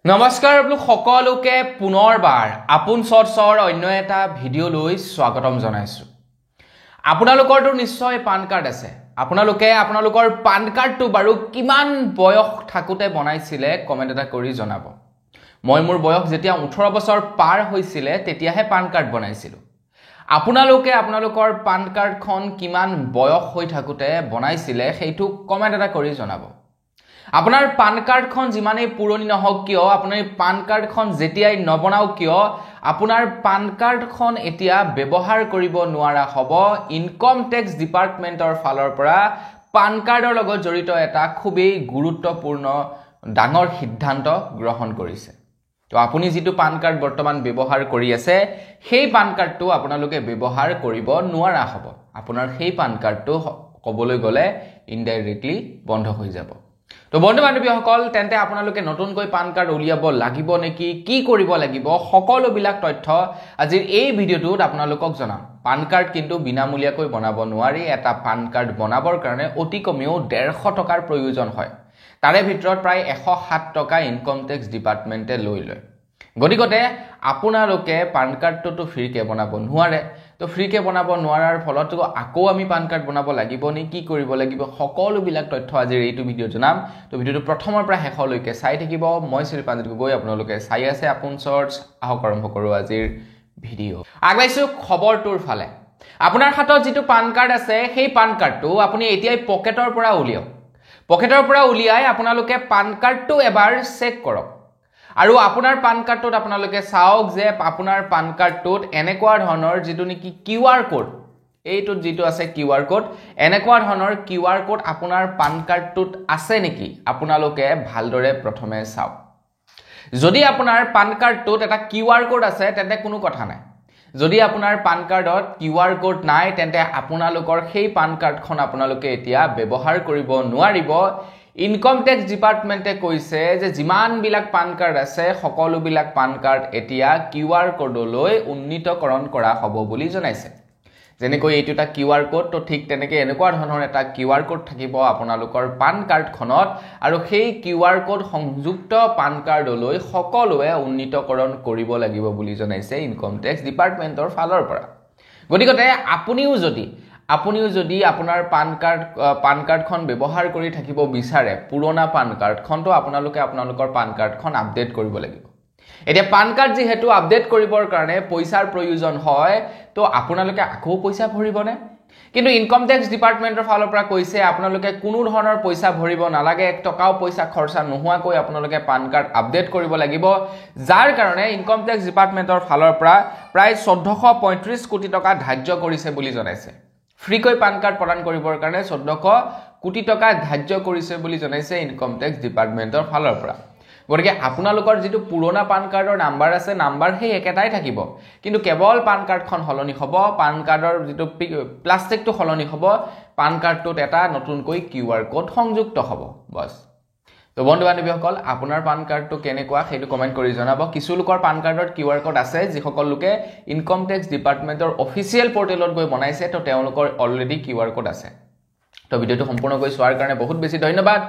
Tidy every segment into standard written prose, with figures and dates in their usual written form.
নমস্কাৰ আপোনালোক সকলোকে পুনৰবাৰ আপোন চৰ অন্য এটা ভিডিঅ' লৈ স্বাগতম জনাইছো। আপোনালোকৰটো নিশ্চয় পান কাৰ্ড আছে। আপোনালোকৰ পান কাৰ্ডটো বাৰু কিমান বয়স থাকোতে বনাইছিলে কমেন্ট এটা কৰি জনাব। মই মোৰ বয়স যেতিয়া 18 বছৰ পাৰ হৈছিলে তেতিয়াহে পান কাৰ্ড বনাইছিলো। আপোনালোকৰ পান কাৰ্ডখন কিমান বয়স হৈ থাকোতে বনাইছিলে সেইটো কমেন্ট এটা কৰি জনাব। আপোনাৰ পান কাৰ্ডখন যিমানেই পুৰণি নহওক কিয়, আপোনাৰ পান কাৰ্ডখন যেতিয়াই নবনাও কিয়, আপোনাৰ পান কাৰ্ডখন এতিয়া ব্যৱহাৰ কৰিব নোৱাৰা হ'ব। ইনকম টেক্স ডিপাৰ্টমেণ্টৰ ফালৰ পৰা পান কাৰ্ডৰ লগত জড়িত এটা খুবেই গুৰুত্বপূৰ্ণ ডাঙৰ সিদ্ধান্ত গ্ৰহণ কৰিছে। তো আপুনি যেটো পান কাৰ্ড বৰ্তমান ব্যৱহাৰ কৰি আছে সেই পান কাৰ্ডটো আপোনালোকে ব্যৱহাৰ কৰিব নোৱাৰা হ'ব। আপোনাৰ সেই পান কাৰ্ডটো ক'বলৈ গ'লে ইনডাইৰেক্টলি বন্ধ হৈ যাব। তো বন্ধু বান্ধৱীসকল, তেন্তে আপোনালোকে নতুনকৈ পান কাৰ্ড উলিয়াব লাগিব নেকি, কি কৰিব লাগিব, সকলোবিলাক তথ্য আজিৰ এই ভিডিঅ'টোত আপোনালোকক জনাম। পান কাৰ্ড কিন্তু বিনামূলীয়াকৈ বনাব নোৱাৰি। এটা পান কাৰ্ড বনাবৰ কাৰণে অতি কমেও 150 টকাৰ প্ৰয়োজন হয়। তাৰে ভিতৰত প্ৰায় 107 টকা ইনকম টেক্স ডিপাৰ্টমেণ্টে লৈ লয়। গতিকে আপোনালোকে পান কাৰ্ডটো ফ্ৰীকে বনাব নোৱাৰে। তো ফ্ৰীকে বনাব নোৱাৰাৰ ফলত আকৌ আমি পান কাৰ্ড বনাব লাগিব নে, কি কৰিব লাগিব, সকলোবিলাক তথ্য আজিৰ এইটো ভিডিঅ' জনাম। তো ভিডিঅ'টো প্ৰথমৰ পৰা শেষলৈকে চাই থাকিব। মই শ্ৰীপাঞ্জিত গগৈ, আপোনালোকে চাই আছে আপোন চৰ্চ। আহক আৰম্ভ কৰোঁ আজিৰ ভিডিঅ'। আগবাইছো খবৰটোৰ ফালে। আপোনাৰ হাতত যেটো পান কাৰ্ড আছে সেই পান কাৰ্ডটো আপুনি এতিয়াই পকেটৰ পৰা উলিয়াওক। পকেটৰ পৰা উলিয়াই আপোনালোকে পান কাৰ্ডটো এবাৰ চেক কৰক। আৰু আপোনাৰ পান কাৰ্ডটোত আপোনালোকে চাওক যে আপোনাৰ পান কাৰ্ডটোত এনেকুৱা ধৰণৰ যেটো নেকি কিউআৰ কোড, এইটোত যেটো আছে কিউআৰ কোড, এনেকুৱা ধৰণৰ কিউআৰ কোড আপোনাৰ পান কাৰ্ডটোত আছে নেকি আপোনালোকে ভালদৰে প্ৰথমে চাওক। যদি আপোনাৰ পান কাৰ্ডটোত এটা কিউআৰ কোড আছে তেন্তে কোনো কথা নাই। যদি আপোনাৰ পান কাৰ্ডত কিউআৰ কোড নাই তেন্তে আপোনালোকৰ সেই পান কাৰ্ডখন আপোনালোকে এতিয়া ব্যৱহাৰ কৰিব নোৱাৰিব। ইনকম টেক্স ডিপাৰ্টমেণ্টে কৈছে যে যিমান বিলাক পান কাৰ্ড আছে সকলোবিলাক পান কাৰ্ড এতিয়া কিউআৰ কোডলৈ উন্নীতকৰণ কৰা হ'ব বুলি জনাইছে। যেনেকৈ এইটো এটা কিউআৰ কোড, তো ঠিক তেনেকৈ এনেকুৱা ধৰণৰ এটা কিউআৰ কোড থাকিব আপোনালোকৰ পান কাৰ্ডখনত, আৰু সেই কিউআৰ কোড সংযুক্ত পান কাৰ্ডলৈ সকলোৱে উন্নীতকৰণ কৰিব লাগিব বুলি জনাইছে ইনকম টেক্স ডিপাৰ্টমেণ্টৰ ফালৰ পৰা। গতিকে আপুনিও যদি আপোনাৰ পান কাৰ্ডখন ব্যৱহাৰ কৰি থাকিব বিচাৰে, পুৰণা পান কাৰ্ডখনটো আপোনালোকে আপোনালোকৰ পান কাৰ্ডখন আপডেট কৰিব লাগিব। এতিয়া পান কাৰ্ড যেহেতু আপডেট কৰিবৰ কাৰণে পইচাৰ প্ৰয়োজন হয়, তো আপোনালোকে আকৌ পইচা ভৰিবনে? কিন্তু ইনকম টেক্স ডিপাৰ্টমেণ্টৰ ফালৰ পৰা কৈছে আপোনালোকে কোনো ধৰণৰ পইচা ভৰিব নালাগে। 1 টকাও পইচা খৰচা নোহোৱাকৈ আপোনালোকে পান কাৰ্ড আপডেট কৰিব লাগিব। যাৰ কাৰণে ইনকম টেক্স ডিপাৰ্টমেণ্টৰ ফালৰ পৰা প্ৰায় 1435 কোটি টকা ধাৰ্য কৰিছে বুলি জনাইছে। ফ্ৰীকৈ পান কাৰ্ড প্ৰদান কৰিবৰ কাৰণে 1400 কোটি টকা ধাৰ্য কৰিছে বুলি জনাইছে ইনকম টেক্স ডিপাৰ্টমেণ্টৰ ফালৰ পৰা। গতিকে আপোনালোকৰ যেটো পুৰণা পান কাৰ্ডৰ নাম্বাৰ আছে, নাম্বাৰ সেই একেটাই থাকিব, কিন্তু কেৱল পান কাৰ্ডখন সলনি হ'ব, পান কাৰ্ডৰ যেটো প্লাষ্টিকটো সলনি হ'ব, পান কাৰ্ডটোত এটা নতুনকৈ কিউআৰ কোড সংযুক্ত হ'ব, বস। তো বন্ধু বান্ধৱীসকল, আপোনাৰ পান কাৰ্ডটো কেনেকুৱা সেইটো কমেন্ট কৰি জনাব। কিছু লোকৰ পান কাৰ্ডত কিউআৰ কোড আছে যিসকল লোকে ইনকম টেক্স ডিপাৰ্টমেণ্টৰ অফিচিয়েল পৰ্টেলত গৈ বনাইছে, তো তেওঁলোকৰ অলৰেডি কিউআৰ কোড আছে। তো ভিডিঅ'টো সম্পূৰ্ণকৈ চোৱাৰ কাৰণে বহুত বেছি ধন্যবাদ।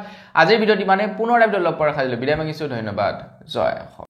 আজিৰ ভিডিঅ'ত ইমানে, পুনৰ এটা ভিডিঅ'ত লগ পোৱাৰ আশা কৰিলোঁ। বিদায় মাগিছোঁ। ধন্যবাদ। জয়।